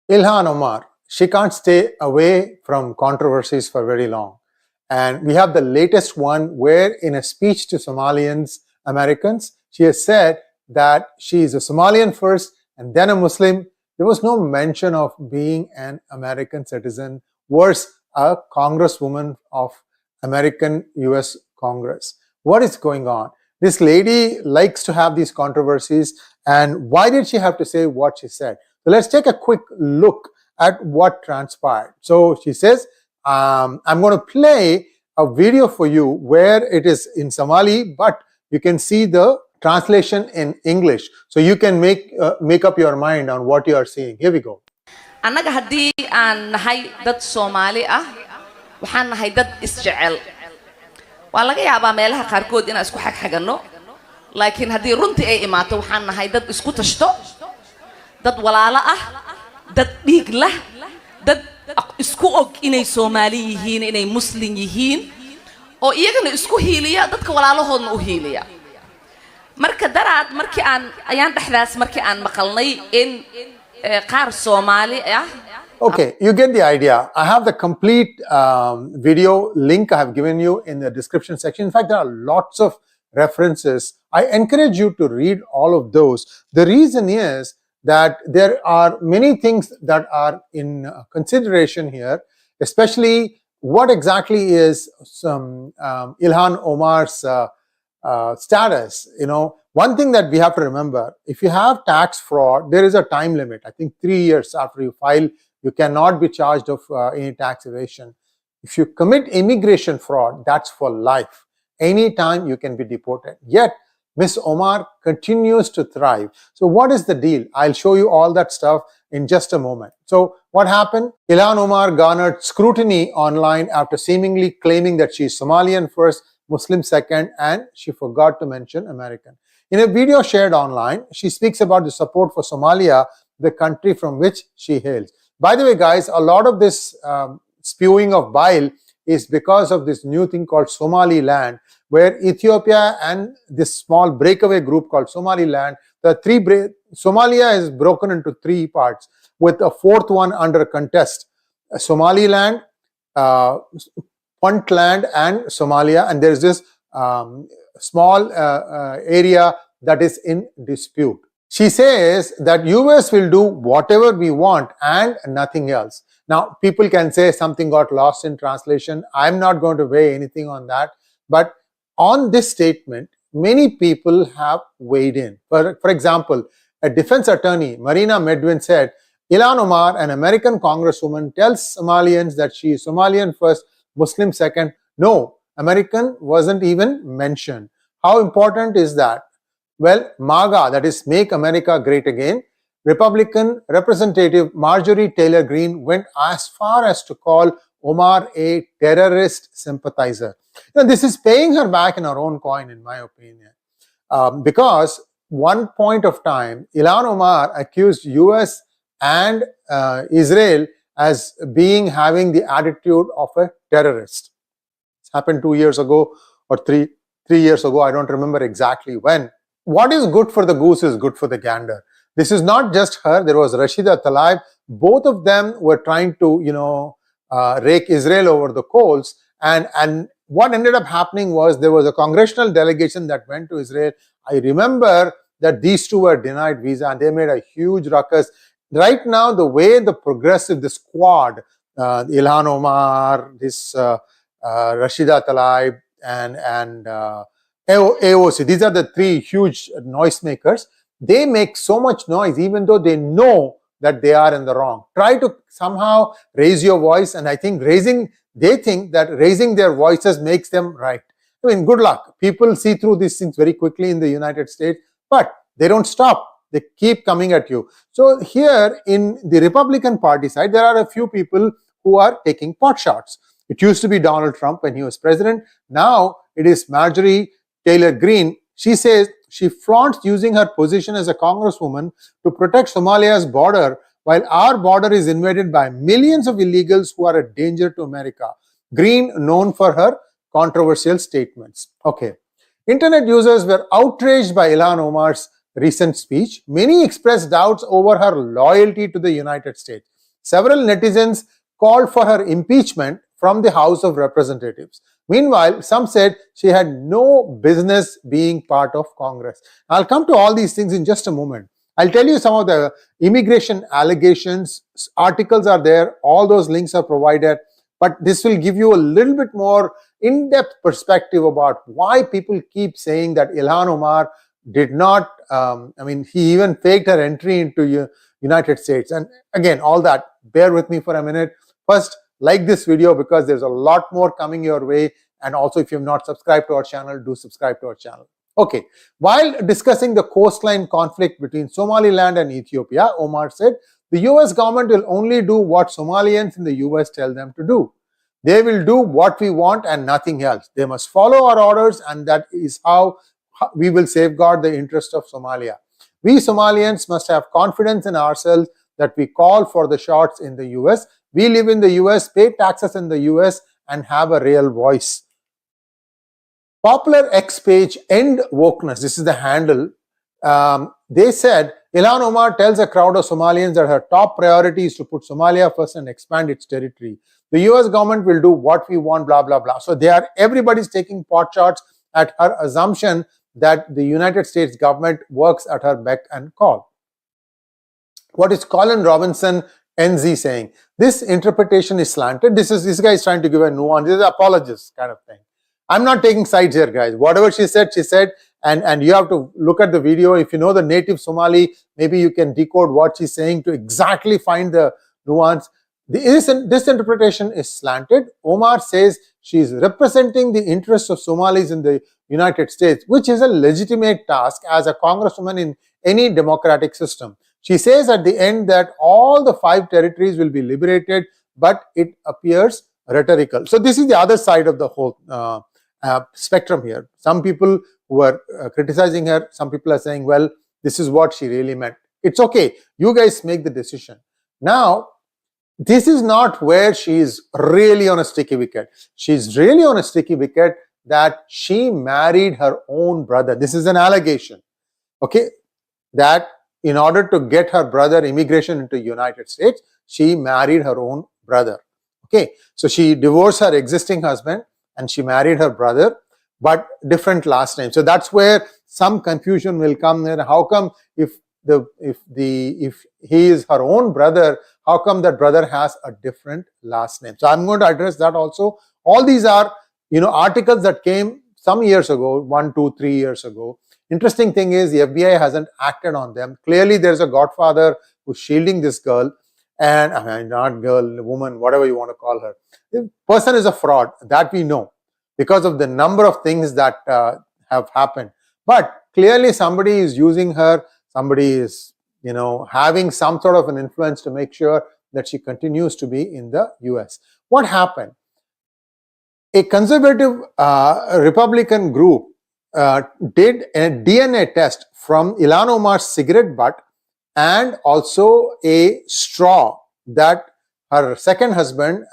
Ilhan Omar, she can't stay away from controversies for very long. And we have the latest one where, in a speech to Somalians, Americans, she has said that she is a Somalian first and then a Muslim. There was no mention of being an American citizen, worse, a congresswoman of American US Congress. What is going on? This lady likes to have these controversies. And why did she have to say what she said? So let's take a quick look at what transpired. So she says, I'm going to play a video for you where it is in Somali, but you can see the translation in English. So you can make up your mind on what you are seeing. Here we go. Annaga haddii aan nahay dad Soomaali ah waxaan nahay dad isjecel waa laga yaabaa meelaha qaarkood inaan isku xagxagano laakiin haddii runtii ay imaato waxaan nahay dad isku tashto dad walaalo ah dad dhiig lah dad isku og inay Soomaali yihiin inay Muslim yihiin oo iyagana isku hiiliya dadka walaalahoodna u hiiliya marka daraad markii ayaan dhaxdaas markii aan maqalnay in qaar Somali ah. Okay, you get the idea. I have the complete video link I have given you in the description section. In fact, there are lots of references. I encourage you to read all of those. The reason is that there are many things that are in consideration here, especially what exactly is some Ilhan Omar's status. One thing that we have to remember, if you have tax fraud, there is a time limit. I think 3 years after you file, you cannot be charged of any tax evasion. If you commit immigration fraud, that's for life. Anytime you can be deported. Yet, Ms. Omar continues to thrive. So what is the deal? I'll show you all that stuff in just a moment. So what happened? Ilhan Omar garnered scrutiny online after seemingly claiming that she is Somalian first, Muslim second, and she forgot to mention American. In a video shared online, she speaks about the support for Somalia, the country from which she hails. By the way, guys, a lot of this spewing of bile is because of this new thing called Somaliland, where Ethiopia and this small breakaway group called Somaliland, Somalia is broken into 3 parts, with a 4th one under contest. Somaliland, Puntland, and Somalia, and there's this small area that is in dispute. She says that US will do whatever we want and nothing else. Now, people can say something got lost in translation. I'm not going to weigh anything on that. But on this statement, many people have weighed in. For example, a defense attorney, Marina Medwin, said, Ilhan Omar, an American congresswoman, tells Somalians that she is Somalian first, Muslim second. No, American wasn't even mentioned. How important is that? Well, MAGA, that is Make America Great Again, Republican Representative Marjorie Taylor Greene went as far as to call Omar a terrorist sympathizer. This is paying her back in her own coin, in my opinion. Because one point of time, Ilhan Omar accused US and Israel as having the attitude of a terrorist. It's happened 2 years ago or three years ago. I don't remember exactly when. What is good for the goose is good for the gander. This is not just her. There was Rashida Tlaib. Both of them were trying to, rake Israel over the coals. And what ended up happening was there was a congressional delegation that went to Israel. I remember that these two were denied visa and they made a huge ruckus. Right now, the way the progressive, the squad, Ilhan Omar, this Rashida Tlaib, and AOC, these are the 3 huge noisemakers. They make so much noise even though they know that they are in the wrong. Try to somehow raise your voice, and I think they think that raising their voices makes them right. I mean, good luck. People see through these things very quickly in the United States, but they don't stop. They keep coming at you. So here in the Republican Party side, there are a few people who are taking pot shots. It used to be Donald Trump when he was president. Now it is Marjorie Taylor Greene. She says she flaunts using her position as a congresswoman to protect Somalia's border, while our border is invaded by millions of illegals who are a danger to America. Greene, known for her controversial statements. Okay. Internet users were outraged by Ilhan Omar's recent speech. Many expressed doubts over her loyalty to the United States. Several netizens called for her impeachment from the House of Representatives. Meanwhile, some said she had no business being part of Congress. I'll come to all these things in just a moment. I'll tell you some of the immigration allegations. Articles are there. All those links are provided. But this will give you a little bit more in-depth perspective about why people keep saying that Ilhan Omar did not, he even faked her entry into United States. And again, all that, bear with me for a minute. First, like this video because there's a lot more coming your way. And also, if you've not subscribed to our channel, do subscribe to our channel. Okay, while discussing the coastline conflict between Somaliland and Ethiopia, Omar said, the US government will only do what Somalians in the US tell them to do. They will do what we want and nothing else. They must follow our orders, and that is how we will safeguard the interest of Somalia. We Somalians must have confidence in ourselves that we call for the shots in the US. We live in the US, pay taxes in the US, and have a real voice. Popular X page End Wokeness, this is the handle. They said, Ilhan Omar tells a crowd of Somalians that her top priority is to put Somalia first and expand its territory. The US government will do what we want, blah, blah, blah. So everybody's taking pot shots at her assumption that the United States government works at her beck and call. What is Colin Robinson NZ saying? This interpretation is slanted. This guy is trying to give a nuance. This is an apologist kind of thing. I'm not taking sides here, guys. Whatever she said, and you have to look at the video. If you know the native Somali, maybe you can decode what she's saying to exactly find the nuance. This interpretation is slanted. Omar says she's representing the interests of Somalis in the United States, which is a legitimate task as a congresswoman in any democratic system. She says at the end that all the 5 territories will be liberated, but it appears rhetorical. So this is the other side of the whole spectrum here. Some people who are criticizing her, some people are saying, well, this is what she really meant. It's okay. You guys make the decision. Now, this is not where she's really on a sticky wicket. She's really on a sticky wicket that she married her own brother. This is an allegation, okay, that in order to get her brother immigration into United States, she married her own brother. Okay, so she divorced her existing husband and she married her brother, but different last name. So that's where some confusion will come there. How come if he is her own brother, how come that brother has a different last name? So I'm going to address that also. All these are, articles that came some years ago, 1, 2, 3 years ago. Interesting thing is the FBI hasn't acted on them. Clearly, there's a godfather who's shielding this girl, and not girl, woman, whatever you want to call her. The person is a fraud, that we know, because of the number of things that have happened. But clearly, somebody is using her. Somebody is, having some sort of an influence to make sure that she continues to be in the US. What happened? A conservative Republican group did a DNA test from Ilhan Omar's cigarette butt and also a straw that her second husband,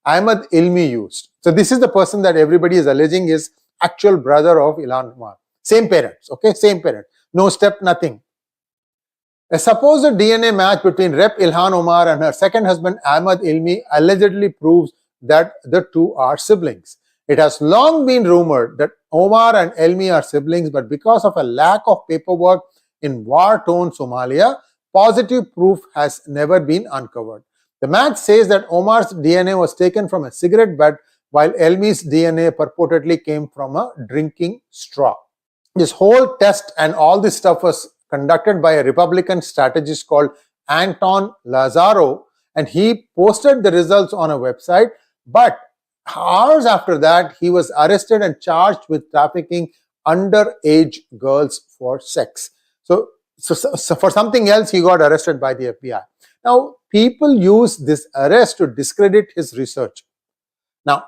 Ahmed Ilmi, used. So this is the person that everybody is alleging is actual brother of Ilhan Omar. Same parents, okay? Same parent. No step, nothing. A supposed DNA match between Rep. Ilhan Omar and her second husband, Ahmed Ilmi, allegedly proves that the two are siblings. It has long been rumored that Omar and Ilmi are siblings, but because of a lack of paperwork in war-torn Somalia, positive proof has never been uncovered. The match says that Omar's DNA was taken from a cigarette butt, while Ilmi's DNA purportedly came from a drinking straw. This whole test and all this stuff was conducted by a Republican strategist called Anton Lazaro, and he posted the results on a website, but hours after that, he was arrested and charged with trafficking underage girls for sex. So for something else, he got arrested by the FBI. Now, people use this arrest to discredit his research. Now,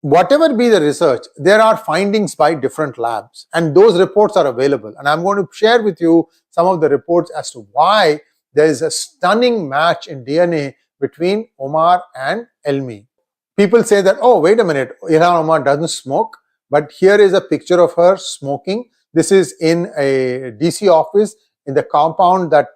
whatever be the research, there are findings by different labs, and those reports are available. And I'm going to share with you some of the reports as to why there is a stunning match in DNA between Omar and Ilmi. People say that, oh, wait a minute, Ilhan Omar doesn't smoke, but here is a picture of her smoking. This is in a DC office in the compound that,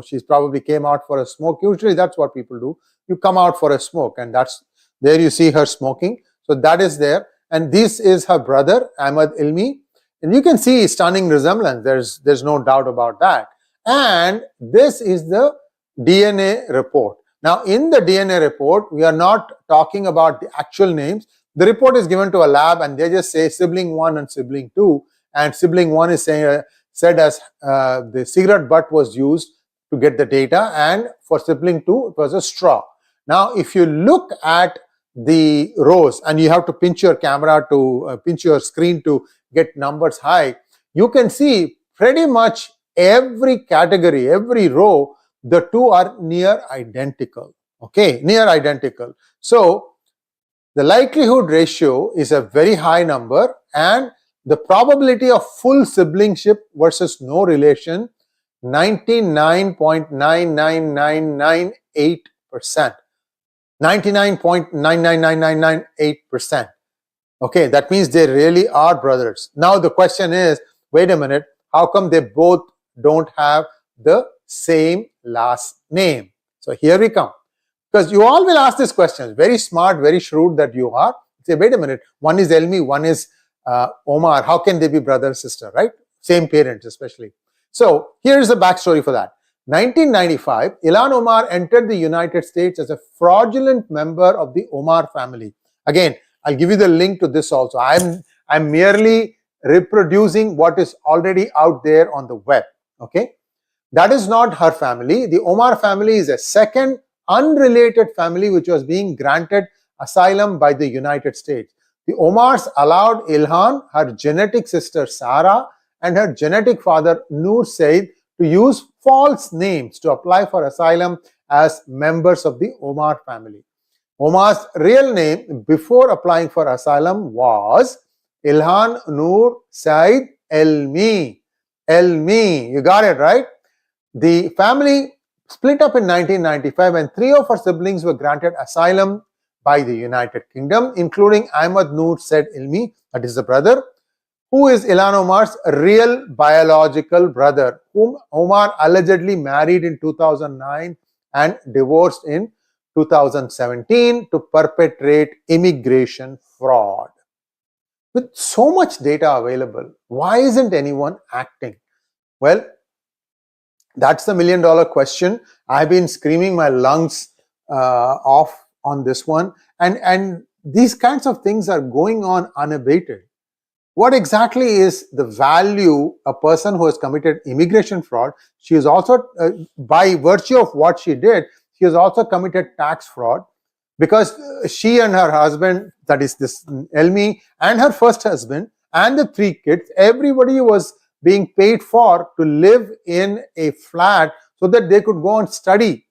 she's probably came out for a smoke. Usually that's what people do. You come out for a smoke, and that's there you see her smoking. So that is there. And this is her brother, Ahmad Ilmi. And you can see stunning resemblance. There's no doubt about that. And this is the DNA report. Now, in the DNA report, we are not talking about the actual names. The report is given to a lab, and they just say sibling 1 and sibling 2. And sibling 1 is said as the cigarette butt was used to get the data, and for sibling 2, it was a straw. Now, if you look at the rows, and you have to pinch your camera to pinch your screen to get numbers high, you can see pretty much every category, every row, the two are near identical. Okay, near identical. So the likelihood ratio is a very high number, and the probability of full siblingship versus no relation, 99.99998%. 99.99998%. Okay, that means they really are brothers. Now the question is, wait a minute, how come they both don't have the same last name? So here we come. Because you all will ask this question, very smart, very shrewd that you are. Say, wait a minute, one is Elmi, one is Omar. How can they be brother and sister, right? Same parents especially. So here is the backstory for that. 1995, Ilhan Omar entered the United States as a fraudulent member of the Omar family. Again, I'll give you the link to this also. I'm merely reproducing what is already out there on the web. Okay, that is not her family. The Omar family is a second unrelated family which was being granted asylum by the United States. The Omars allowed Ilhan, her genetic sister Sarah, and her genetic father Noor Said to use false names to apply for asylum as members of the Omar family. Omar's real name before applying for asylum was Ilhan Noor Said Elmi. Elmi, you got it right? The family split up in 1995, and 3 of her siblings were granted asylum by the United Kingdom, including Ahmad Noor Said Ilmi, that is the brother, who is Ilhan Omar's real biological brother, whom Omar allegedly married in 2009 and divorced in 2017 to perpetrate immigration fraud. With so much data available, why isn't anyone acting? Well, that's the million-dollar question. I've been screaming my lungs off on this one, and these kinds of things are going on unabated. What exactly is the value a person who has committed immigration fraud? She is also, by virtue of what she did, she has also committed tax fraud, because she and her husband, that is this Elmi, and her first husband and the 3 kids, everybody was being paid for to live in a flat so that they could go and study.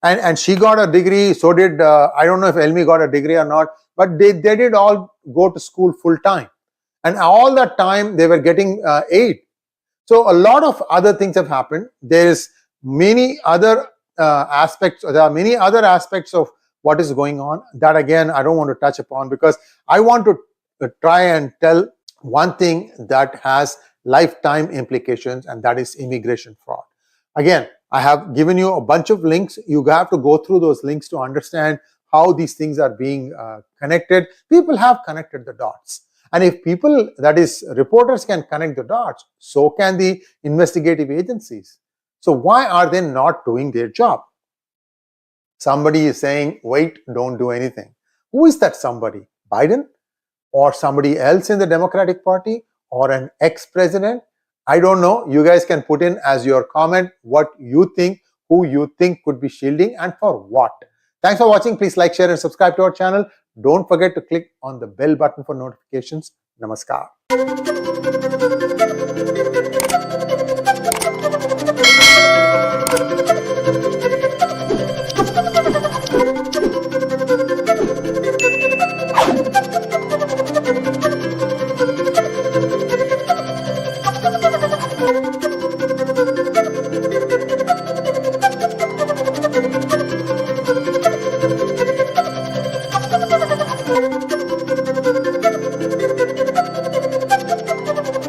And she got a degree, so did, I don't know if Elmi got a degree or not, but they did all go to school full time. And all that time they were getting aid. So a lot of other things have happened. There's many other aspects, there are many other aspects of what is going on that, again, I don't want to touch upon, because I want to try and tell one thing that has lifetime implications, and that is immigration fraud. Again, I have given you a bunch of links. You have to go through those links to understand how these things are being connected. People have connected the dots. And if people, that is reporters, can connect the dots, so can the investigative agencies. So why are they not doing their job? Somebody is saying, wait, don't do anything. Who is that somebody? Biden? Or somebody else in the Democratic Party? Or an ex-president? I don't know. You guys can put in as your comment what you think, who you think could be shielding, and for what. Thanks for watching. Please like, share, and subscribe to our channel. Don't forget to click on the bell button for notifications. Namaskar.